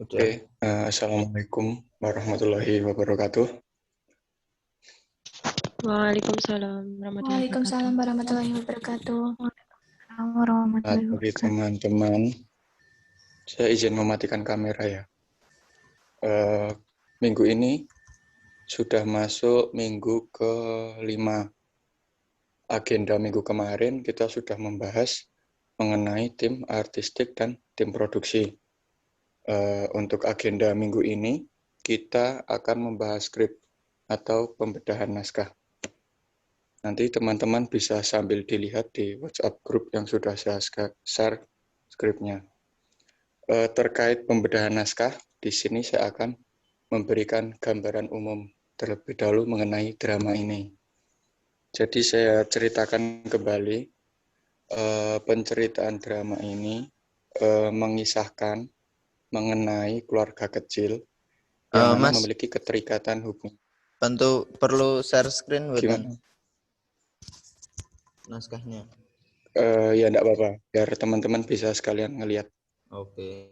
Oke, Udah. Assalamualaikum warahmatullahi wabarakatuh. Waalaikumsalam warahmatullahi Waalaikumsalam wabarakatuh. warahmatullahi wabarakatuh. Warahmatullahi Bagi wabarakatuh. teman-teman, saya izin mematikan kamera ya. Minggu ini sudah masuk minggu ke-5. Agenda minggu kemarin kita sudah membahas mengenai tim artistik dan tim produksi. Untuk agenda minggu ini, kita akan membahas skrip atau pembedahan naskah. Nanti teman-teman bisa sambil dilihat di WhatsApp group yang sudah saya share skripnya. Terkait pembedahan naskah, di sini saya akan memberikan gambaran umum terlebih dahulu mengenai drama ini. Jadi saya ceritakan kembali, penceritaan drama ini mengisahkan mengenai keluarga kecil yang mana Mas, memiliki keterikatan hubungan. perlu share screen buat Gimana? naskahnya. Ya enggak apa-apa, biar teman-teman bisa sekalian ngelihat. Oke.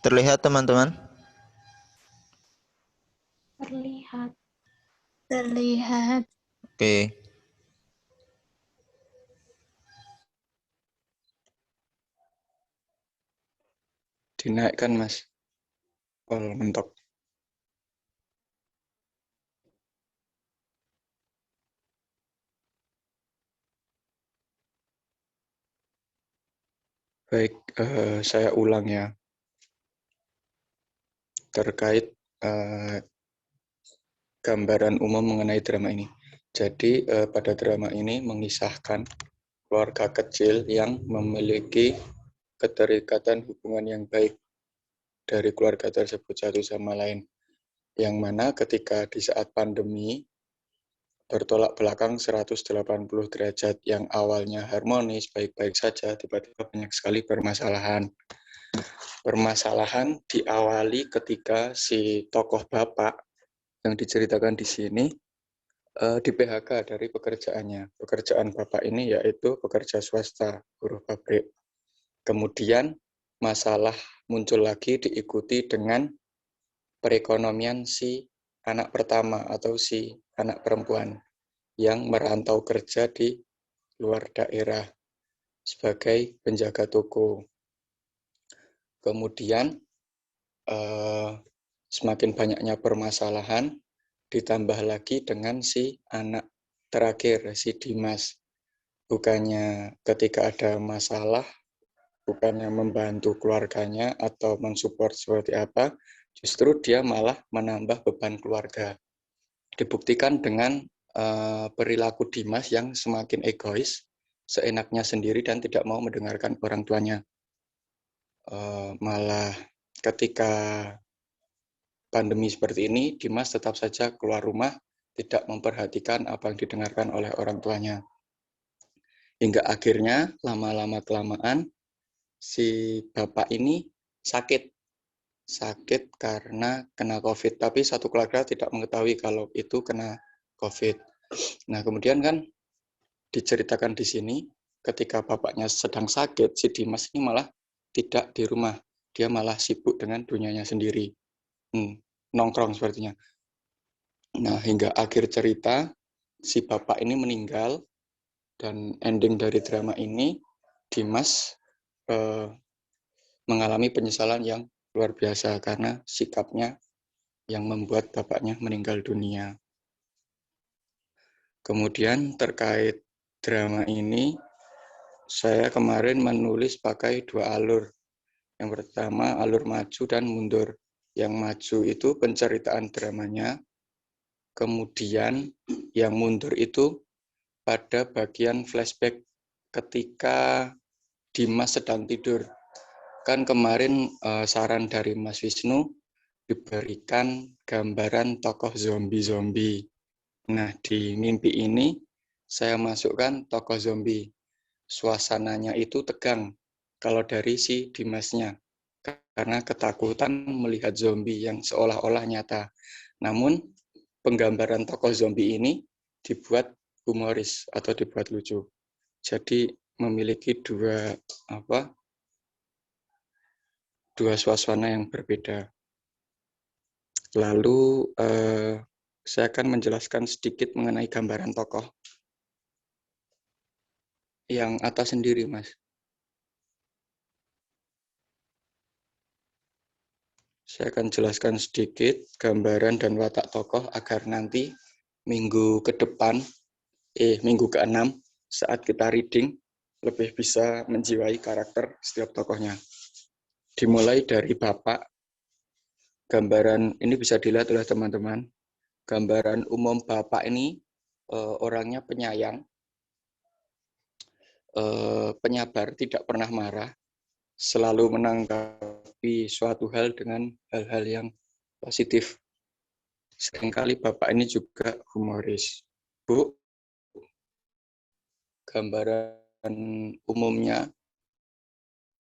Terlihat teman-teman? Terlihat. Oke. Dinaikkan, Mas. Oh, mentok. Baik, saya ulang ya. Terkait gambaran umum mengenai drama ini. Jadi, pada drama ini mengisahkan keluarga kecil yang memiliki keterikatan hubungan yang baik dari keluarga tersebut satu sama lain. Yang mana ketika di saat pandemi, bertolak belakang 180 derajat yang awalnya harmonis, baik-baik saja, tiba-tiba banyak sekali permasalahan. Permasalahan diawali ketika si tokoh bapak yang diceritakan di sini di PHK dari pekerjaannya. Pekerjaan bapak ini yaitu pekerja swasta, buruh pabrik. Kemudian masalah muncul lagi diikuti dengan perekonomian si anak pertama atau si anak perempuan yang merantau kerja di luar daerah sebagai penjaga toko. Kemudian semakin banyaknya permasalahan, ditambah lagi dengan si anak terakhir, si Dimas. Bukannya ketika ada masalah, bukannya membantu keluarganya atau mensupport seperti apa, justru dia malah menambah beban keluarga. Dibuktikan dengan perilaku Dimas yang semakin egois, seenaknya sendiri dan tidak mau mendengarkan orang tuanya. Malah ketika pandemi seperti ini, Dimas tetap saja keluar rumah, tidak memperhatikan apa yang didengarkan oleh orang tuanya. Hingga akhirnya, lama-lama-kelamaan, si bapak ini sakit karena kena COVID. Tapi satu keluarga tidak mengetahui kalau itu kena COVID. Nah, kemudian kan diceritakan di sini, ketika bapaknya sedang sakit, si Dimas ini malah tidak di rumah. Dia malah sibuk dengan dunianya sendiri. Nongkrong sepertinya. Nah, hingga akhir cerita, si bapak ini meninggal, dan ending dari drama ini, Dimas mengalami penyesalan yang luar biasa karena sikapnya yang membuat bapaknya meninggal dunia. Kemudian terkait drama ini, saya kemarin menulis pakai 2 alur. Yang pertama alur maju dan mundur. Yang maju itu penceritaan dramanya, kemudian yang mundur itu pada bagian flashback ketika Dimas sedang tidur. Kan kemarin saran dari Mas Wisnu diberikan gambaran tokoh zombie-zombie. Nah, di mimpi ini saya masukkan tokoh zombie. Suasananya itu tegang kalau dari si Dimasnya, karena ketakutan melihat zombie yang seolah-olah nyata. Namun penggambaran tokoh zombie ini dibuat humoris atau dibuat lucu. Jadi memiliki dua suasana yang berbeda. Lalu saya akan menjelaskan sedikit mengenai gambaran tokoh. Yang atas sendiri, Mas. Saya akan jelaskan sedikit gambaran dan watak tokoh agar nanti minggu ke-6 saat kita reading lebih bisa menjiwai karakter setiap tokohnya. Dimulai dari Bapak. Gambaran ini bisa dilihat oleh teman-teman. Gambaran umum Bapak ini orangnya penyayang, penyabar, tidak pernah marah, selalu menanggapi suatu hal dengan hal-hal yang positif. Seringkali Bapak ini juga humoris. Bu, gambaran umumnya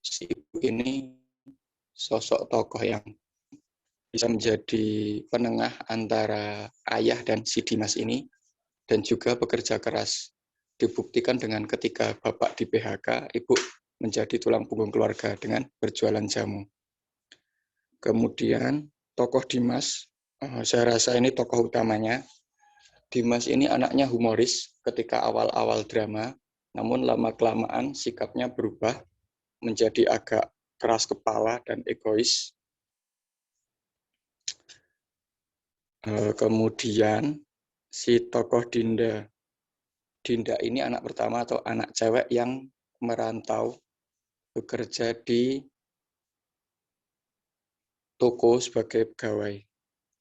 si ibu ini sosok tokoh yang bisa menjadi penengah antara ayah dan si Dimas ini, dan juga bekerja keras. Dibuktikan dengan ketika Bapak di PHK, Ibu menjadi tulang punggung keluarga dengan berjualan jamu. Kemudian tokoh Dimas, saya rasa ini tokoh utamanya. Dimas ini anaknya humoris ketika awal-awal drama, namun lama-kelamaan sikapnya berubah menjadi agak keras kepala dan egois. Kemudian si tokoh Dinda. Dinda ini anak pertama atau anak cewek yang merantau bekerja di toko sebagai pegawai.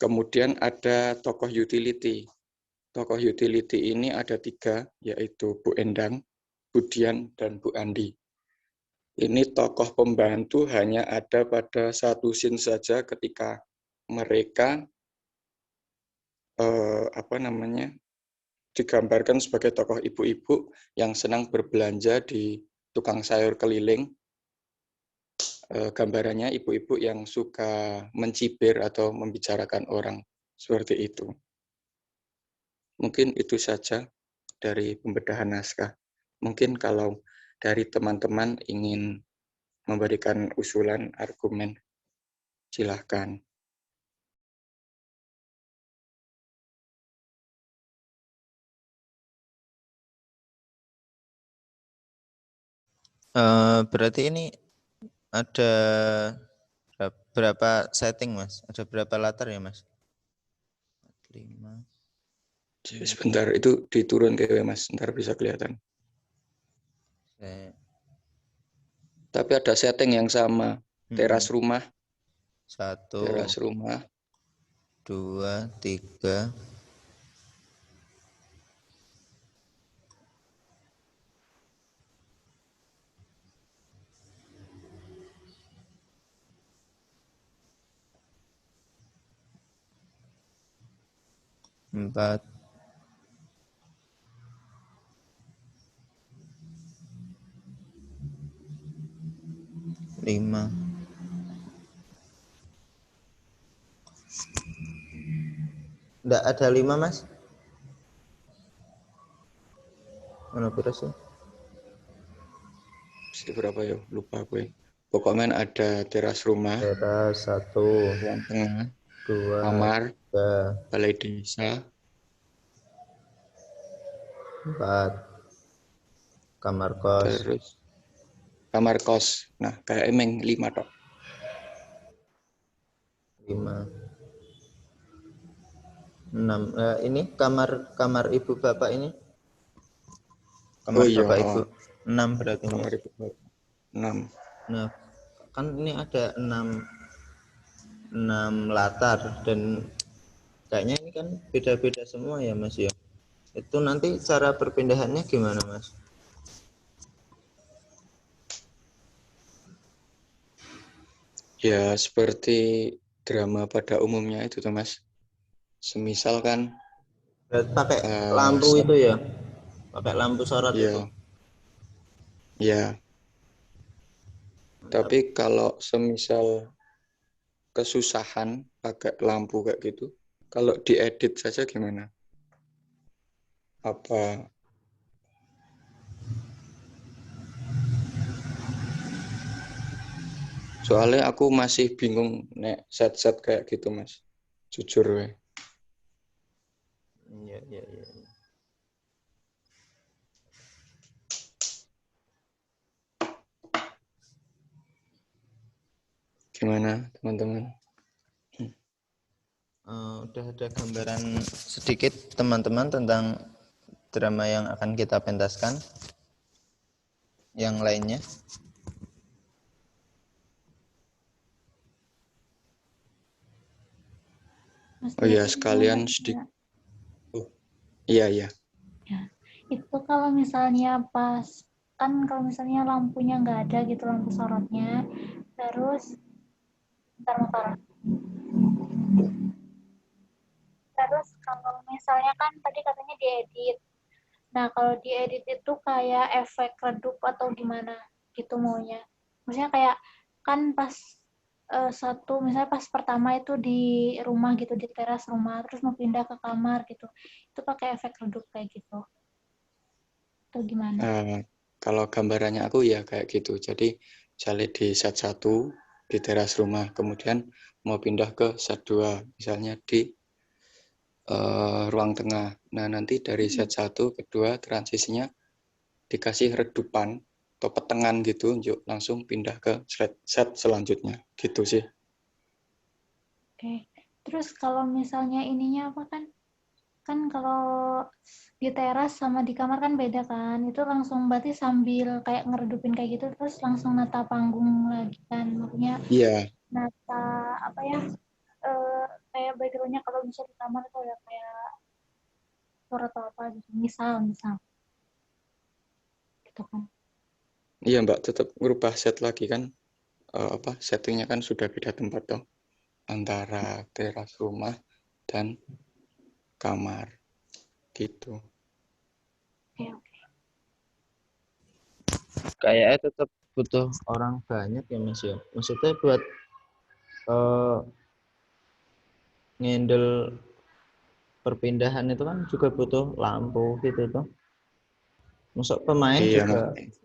Kemudian ada tokoh utility. Tokoh utility ini ada 3, yaitu Bu Endang, Bu Dian, dan Bu Andi. Ini tokoh pembantu hanya ada pada satu scene saja ketika mereka digambarkan sebagai tokoh ibu-ibu yang senang berbelanja di tukang sayur keliling. Gambarannya ibu-ibu yang suka mencibir atau membicarakan orang, seperti itu. Mungkin itu saja dari pembedahan naskah. Mungkin kalau dari teman-teman ingin memberikan usulan, argumen, silahkan. Berarti ini ada berapa setting, Mas? Ada berapa latar ya, Mas? 5. Sebentar, itu diturun ke Mas, ntar bisa kelihatan. Tapi ada setting yang sama, teras rumah. 1, Teras rumah. 2, 3. 4. 5. Enggak ada 5, Mas? Mana berapa? Berapa ya? Lupa gue. Pokoknya ada teras rumah. Teras 1, ruang tengah, 2, kamar, 3, balai desa, 4. Kamar kos. terus kamar kos. Nah, kayak emang 5 tok. 5. 6. Ini kamar ibu bapak ini. Kamar bapak ibu. 6 berarti. Kamar ibu bapak. 6. Nah, kan ini ada 6 latar dan kayaknya ini kan beda-beda semua ya, Mas ya. Itu nanti cara perpindahannya gimana, Mas? Ya, seperti drama pada umumnya itu, Mas. Semisal kan pakai lampu itu ya. Pakai lampu sorot iya. itu. Iya. Tapi kalau semisal kesusahan pakai lampu kayak gitu, kalau diedit saja gimana? Apa soalnya aku masih bingung nek set-set kayak gitu, Mas. Jujur we. Iya, iya, iya. Gimana, teman-teman? Udah ada gambaran sedikit teman-teman tentang drama yang akan kita pentaskan. Yang lainnya? Oh iya, sekalian sedikit. Oh, iya, iya. Ya, itu kalau misalnya kalau misalnya lampunya nggak ada gitu, lampu sorotnya, terus bentar. Terus kalau misalnya kan tadi katanya diedit. Nah, kalau diedit itu kayak efek redup atau gimana gitu maunya. Maksudnya kayak kan pas misalnya pas pertama itu di rumah gitu, di teras rumah, terus mau pindah ke kamar gitu. Itu pakai efek redup kayak gitu. Atau gimana? Kalau gambarannya aku ya kayak gitu. Jadi misalnya di set 1 di teras rumah, kemudian mau pindah ke set 2, misalnya di ruang tengah. Nah, nanti dari set 1 ke 2 transisinya dikasih redupan atau petengan gitu, yuk langsung pindah ke set selanjutnya. Gitu sih. Oke. Terus kalau misalnya ininya apa kan kalau di teras sama di kamar kan beda kan, itu langsung berarti sambil kayak ngeredupin kayak gitu terus langsung nata panggung lagi kan, maksudnya Iya, nata apa ya, kayak backgroundnya kalau bisa di kamar itu ada kayak suara atau apa gitu, misal gitu kan. iya Mbak, tetap merubah set lagi kan. Settingnya kan sudah beda tempat dong. Antara teras rumah dan kamar. Gitu. Oke. Kayaknya tetap butuh orang banyak ya Mas ya. Maksudnya buat ngendel perpindahan itu kan juga butuh lampu gitu tuh. Masuk pemain Iya, juga. makanya.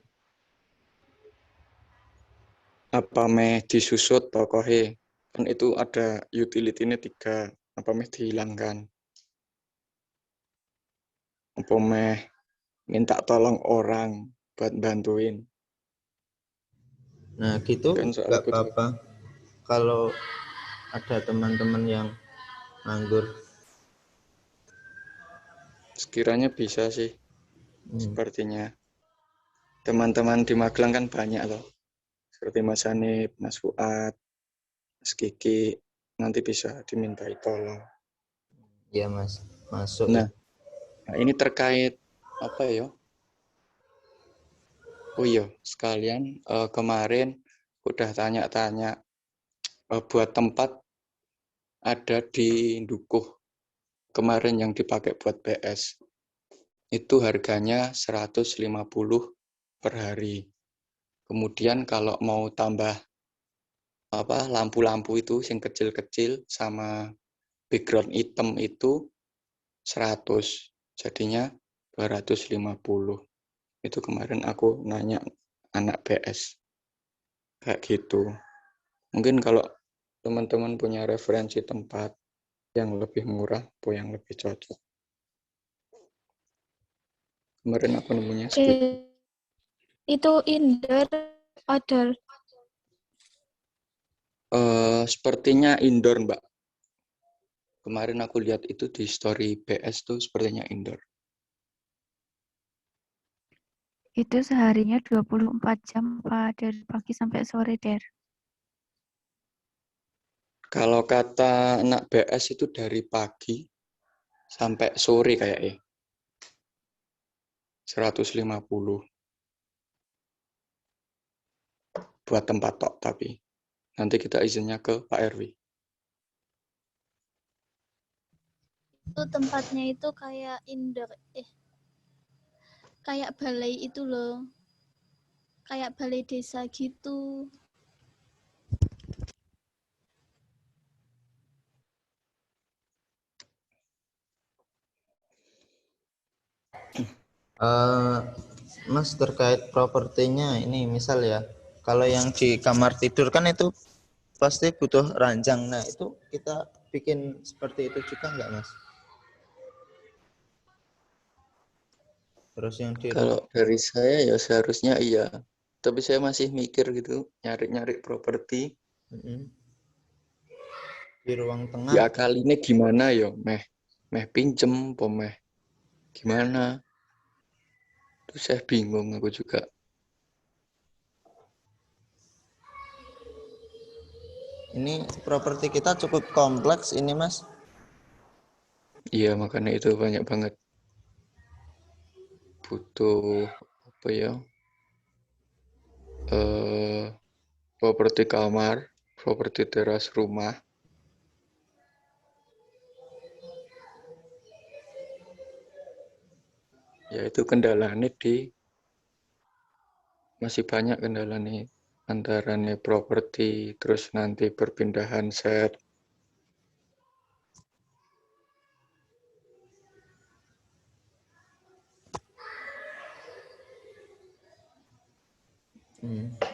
Apa meh disusut tokohe. Kan itu ada utility-nya 3. Apa meh dihilangkan. Apa meh minta tolong orang buat bantuin. Nah gitu Kan soal nggak butuh. apa-apa kalau ada teman-teman yang nganggur. Sekiranya bisa sih. Sepertinya. Teman-teman di Magelang kan banyak loh. Seperti Mas Hanif, Mas Fuad, Mas Kiki. Nanti bisa dimintai tolong. Ya Mas, masuk ya. Nah, ini terkait apa ya? Oh iya, sekalian kemarin udah tanya-tanya buat tempat ada di Dukuh kemarin yang dipakai buat PS. Itu harganya 150 per hari. Kemudian kalau mau tambah lampu-lampu itu yang kecil-kecil sama background hitam itu 100. Jadinya 250. Itu kemarin aku nanya anak PS. Kayak gitu. Mungkin kalau teman-teman punya referensi tempat yang lebih murah atau yang lebih cocok. Kemarin aku nemunya segitu. Itu indoor, outdoor. Sepertinya indoor, Mbak. Kemarin aku lihat itu di story PS tuh sepertinya indoor. Itu seharinya 24 jam Pak, dari pagi sampai sore, Der. Kalau kata anak BS itu dari pagi sampai sore kayaknya. 150 buat tempat tok tapi. Nanti kita izinnya ke Pak RW. Itu tempatnya itu kayak indoor, kayak balai itu loh. Kayak balai desa gitu. Mas terkait propertinya ini misal ya, kalau yang di kamar tidur kan itu pasti butuh ranjang. Nah itu kita bikin seperti itu juga nggak Mas? Terus yang di Kalau dari saya ya seharusnya iya. Tapi saya masih mikir gitu, nyari-nyari properti. Mm-mm. Di ruang tengah. Ya kali ini gimana ya? Meh pinjem, meh gimana? Terus saya bingung aku juga. Ini properti kita cukup kompleks ini Mas. Iya makanya itu banyak banget butuh apa ya? Properti kamar, properti teras rumah. Ya itu kendalanya masih banyak kendalanya antara nih properti terus nanti perpindahan set.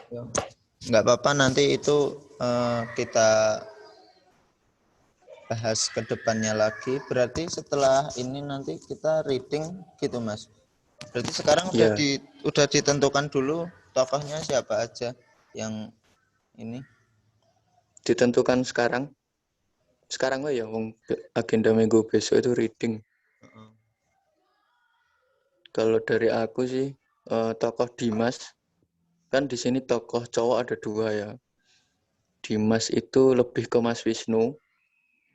Ya. Nggak apa-apa nanti itu kita bahas ke depannya lagi. Berarti setelah ini nanti kita reading gitu Mas. Berarti sekarang Ya udah ditentukan dulu tokohnya siapa aja yang ini. ditentukan sekarang. Sekarang ya agenda minggu besok itu reading. Kalau dari aku sih tokoh Dimas, kan di sini tokoh cowok ada 2 ya. Dimas itu lebih ke Mas Wisnu,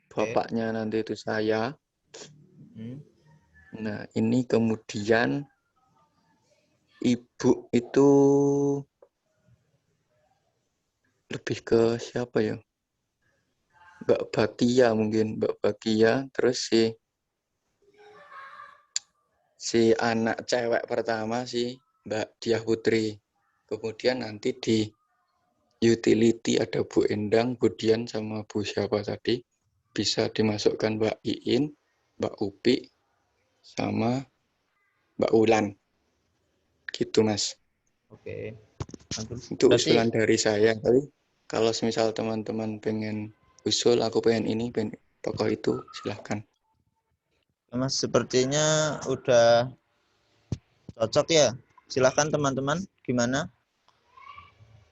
bapaknya nanti itu saya. Nah ini kemudian ibu itu lebih ke siapa ya? Mbak Bakia mungkin, Mbak Bakia. Terus si anak cewek pertama si Mbak Diah Putri. Kemudian nanti di utility ada Bu Endang, Bu Dian sama Bu siapa tadi. Bisa dimasukkan Mbak Iin, Mbak Upi, sama Mbak Ulan. Gitu Mas. Oke. Itu Berarti usulan dari saya. Tapi kalau misal teman-teman pengen usul, aku pengen ini, pengen tokoh itu, silahkan. Mas sepertinya udah cocok ya. Silahkan teman-teman, gimana?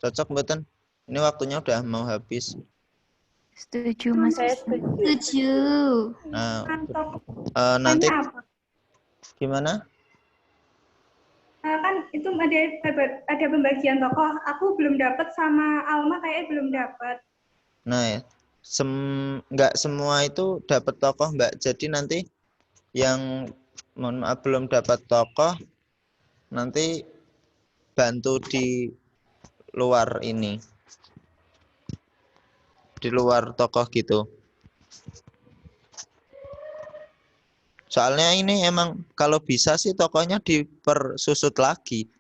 Cocok mboten? Ini waktunya udah mau habis. Setuju Mas Saya Wisnu. setuju. Setuju. Nah, Kantor nanti apa? gimana? Kan itu ada pembagian tokoh. Aku belum dapat sama Alma kayaknya belum dapat. Nah, ya. Nggak semua itu dapat tokoh, Mbak. Jadi nanti yang mohon maaf belum dapat tokoh, nanti bantu di luar ini. Di luar tokoh gitu. Soalnya ini emang kalau bisa sih tokohnya dipersusut lagi.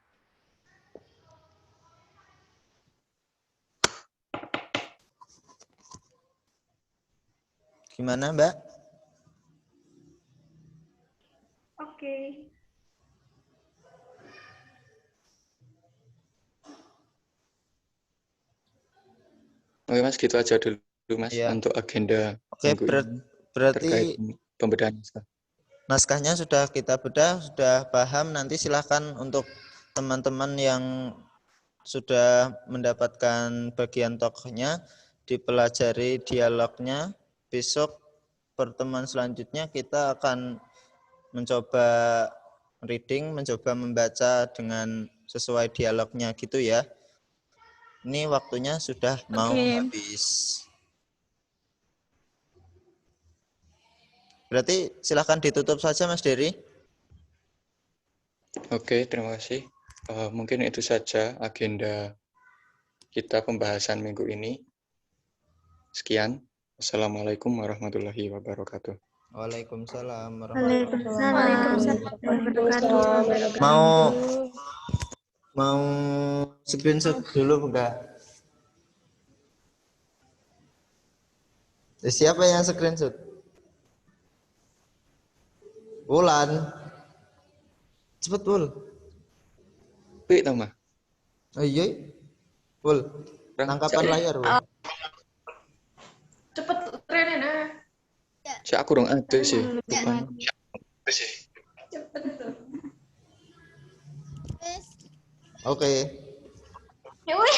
Gimana, Mbak? Oke. Oke Mas, gitu aja dulu Mas Ya. untuk agenda Oke, minggu ini terkait berarti pembedahan. naskahnya sudah kita bedah, sudah paham. Nanti silahkan untuk teman-teman yang sudah mendapatkan bagian tokohnya, dipelajari dialognya. Besok pertemuan selanjutnya kita akan mencoba reading, mencoba membaca dengan sesuai dialognya gitu ya. Ini waktunya sudah mau habis. Berarti silahkan ditutup saja Mas Dery. Oke, terima kasih. Mungkin itu saja agenda kita pembahasan minggu ini. Sekian. Assalamualaikum warahmatullahi wabarakatuh. Waalaikumsalam Waalaikumsalam. Mau screenshot dulu enggak? Siapa yang screenshot? Ulan. Cepet Wul. Pik tau mah. Oh iya. Wul. Tangkapan layar Wul. Cepet Rena. Cek aku dong ada sih. Bukan. Cepet tuh. Oke. Ya weh.